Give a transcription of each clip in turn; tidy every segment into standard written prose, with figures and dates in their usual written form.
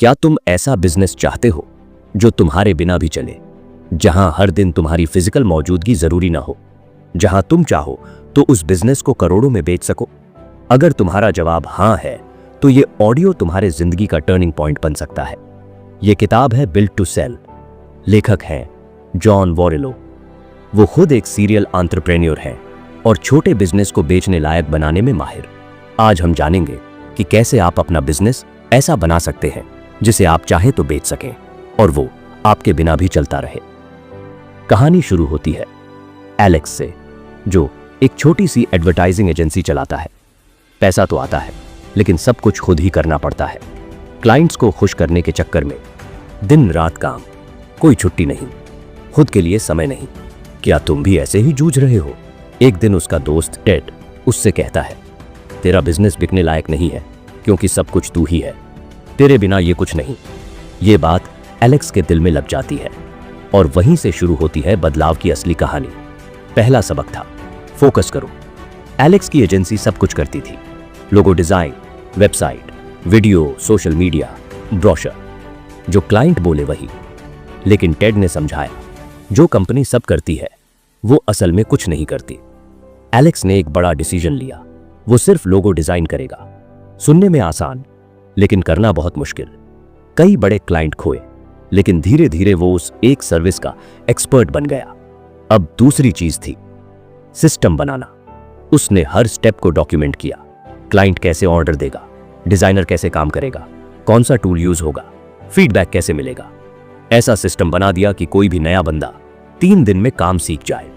क्या तुम ऐसा बिजनेस चाहते हो जो तुम्हारे बिना भी चले, जहां हर दिन तुम्हारी फिजिकल मौजूदगी जरूरी ना हो, जहां तुम चाहो तो उस बिजनेस को करोड़ों में बेच सको? अगर तुम्हारा जवाब हां है तो ये ऑडियो तुम्हारे जिंदगी का टर्निंग पॉइंट बन सकता है। ये किताब है बिल्ट टू सेल। लेखक हैं जॉन वॉरेलो। वो खुद एक सीरियल एंटरप्रेन्योर हैं और छोटे बिजनेस को बेचने लायक बनाने में माहिर। आज हम जानेंगे कि कैसे आप अपना बिजनेस ऐसा बना सकते हैं जिसे आप चाहे तो बेच सकें और वो आपके बिना भी चलता रहे। कहानी शुरू होती है एलेक्स से, जो एक छोटी सी एडवर्टाइजिंग एजेंसी चलाता है। पैसा तो आता है, लेकिन सब कुछ खुद ही करना पड़ता है। क्लाइंट्स को खुश करने के चक्कर में दिन रात काम, कोई छुट्टी नहीं, खुद के लिए समय नहीं। क्या तुम भी ऐसे ही जूझ रहे हो? एक दिन उसका दोस्त टेड उससे कहता है, तेरा बिजनेस बिकने लायक नहीं है क्योंकि सब कुछ तू ही है, तेरे बिना ये कुछ नहीं। ये बात एलेक्स के दिल में लग जाती है और वहीं से शुरू होती है बदलाव की असली कहानी। पहला सबक था फोकस करो। एलेक्स की एजेंसी सब कुछ करती थी, logo design, website, video, social media, brochure. जो क्लाइंट बोले वही। लेकिन टेड ने समझाया, जो कंपनी सब करती है वो असल में कुछ नहीं करती। एलेक्स ने एक बड़ा डिसीजन लिया। वो सिर्फ लोगो डिजाइन करेगा। सुनने में आसान, लेकिन करना बहुत मुश्किल। कई बड़े क्लाइंट खोए, लेकिन धीरे धीरे वो उस एक सर्विस का एक्सपर्ट बन गया। अब दूसरी चीज थी सिस्टम बनाना। उसने हर स्टेप को डॉक्यूमेंट किया। क्लाइंट कैसे ऑर्डर देगा, डिजाइनर कैसे काम करेगा, कौन सा टूल यूज होगा, फीडबैक कैसे मिलेगा। ऐसा सिस्टम बना दिया कि कोई भी नया बंदा 3 दिन में काम सीख जाए।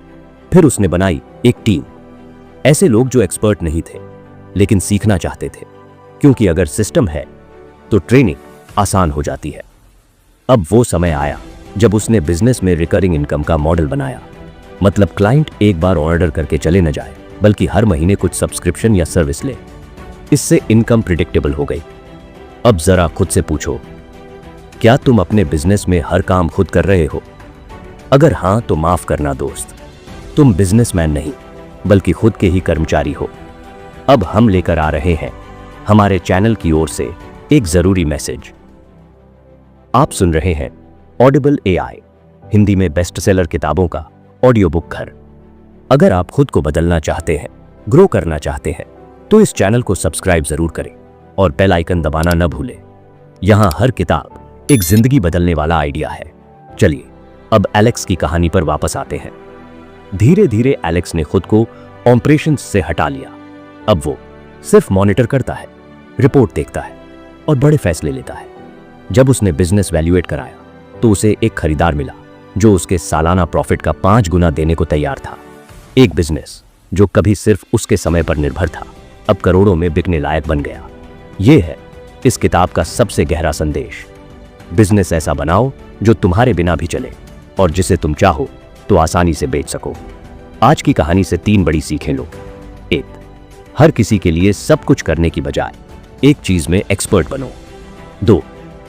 फिर उसने बनाई एक टीम। ऐसे लोग जो एक्सपर्ट नहीं थे लेकिन सीखना चाहते थे, क्योंकि अगर सिस्टम है तो ट्रेनिंग आसान हो जाती है। अब वो समय आया जब उसने बिजनेस में रिकरिंग इनकम का मॉडल बनाया। मतलब क्लाइंट एक बार ऑर्डर करके चले न जाए, बल्कि हर महीने कुछ सब्सक्रिप्शन या सर्विस ले। इससे इनकम प्रिडिक्टेबल हो गई। अब जरा खुद से पूछो, क्या तुम अपने बिजनेस में हर काम खुद कर रहे हो? अगर हां तो माफ करना दोस्त, तुम बिजनेसमैन नहीं बल्कि खुद के ही कर्मचारी हो। अब हम लेकर आ रहे हैं हमारे चैनल की ओर से एक जरूरी मैसेज। आप सुन रहे हैं ऑडिबल एआई, हिंदी में बेस्ट सेलर किताबों का ऑडियो बुक घर। अगर आप खुद को बदलना चाहते हैं, ग्रो करना चाहते हैं, तो इस चैनल को सब्सक्राइब जरूर करें और बेल आइकन दबाना न भूलें। यहां हर किताब एक जिंदगी बदलने वाला आइडिया है। चलिए अब एलेक्स की कहानी पर वापस आते हैं। धीरे धीरे एलेक्स ने खुद को ऑपरेशंस से हटा लिया। अब वो सिर्फ मॉनिटर करता है, रिपोर्ट देखता है और बड़े फैसले लेता है। जब उसने बिजनेस वैल्यूएट कराया तो उसे एक खरीदार मिला जो उसके सालाना प्रॉफिट का 5 गुना देने को तैयार था। एक बिजनेस जो कभी सिर्फ उसके समय पर निर्भर था, अब करोड़ों में बिकने लायक बन गया। यह है इस किताब का सबसे गहरा संदेश। बिजनेस ऐसा बनाओ जो तुम्हारे बिना भी चले और जिसे तुम चाहो तो आसानी से बेच सको। आज की कहानी से 3 बड़ी सीखें लो। 1, हर किसी के लिए सब कुछ करने की बजाय एक चीज में एक्सपर्ट बनो। 2,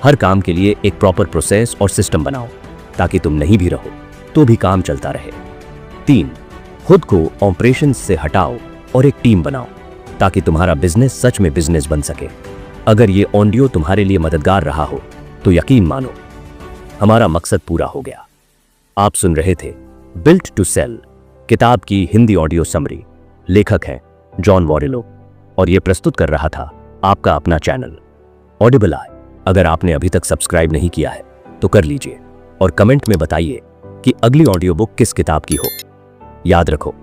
हर काम के लिए एक प्रॉपर प्रोसेस और सिस्टम बनाओ ताकि तुम नहीं भी रहो तो भी काम चलता रहे। 3, खुद को ऑपरेशंस से हटाओ और एक टीम बनाओ ताकि तुम्हारा बिजनेस सच में बिजनेस बन सके। अगर ये ऑडियो तुम्हारे लिए मददगार रहा हो तो यकीन मानो हमारा मकसद पूरा हो गया। आप सुन रहे थे बिल्ट टू सेल किताब की हिंदी ऑडियो समरी। लेखक हैं जॉन वॉरेलो और यह प्रस्तुत कर रहा था आपका अपना चैनल ऑडिबल आई। अगर आपने अभी तक सब्सक्राइब नहीं किया है तो कर लीजिए और कमेंट में बताइए कि अगली ऑडियो बुक किस किताब की हो। याद रखो,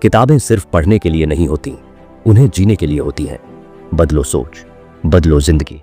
किताबें सिर्फ पढ़ने के लिए नहीं होती, उन्हें जीने के लिए होती हैं। बदलो सोच, बदलो जिंदगी।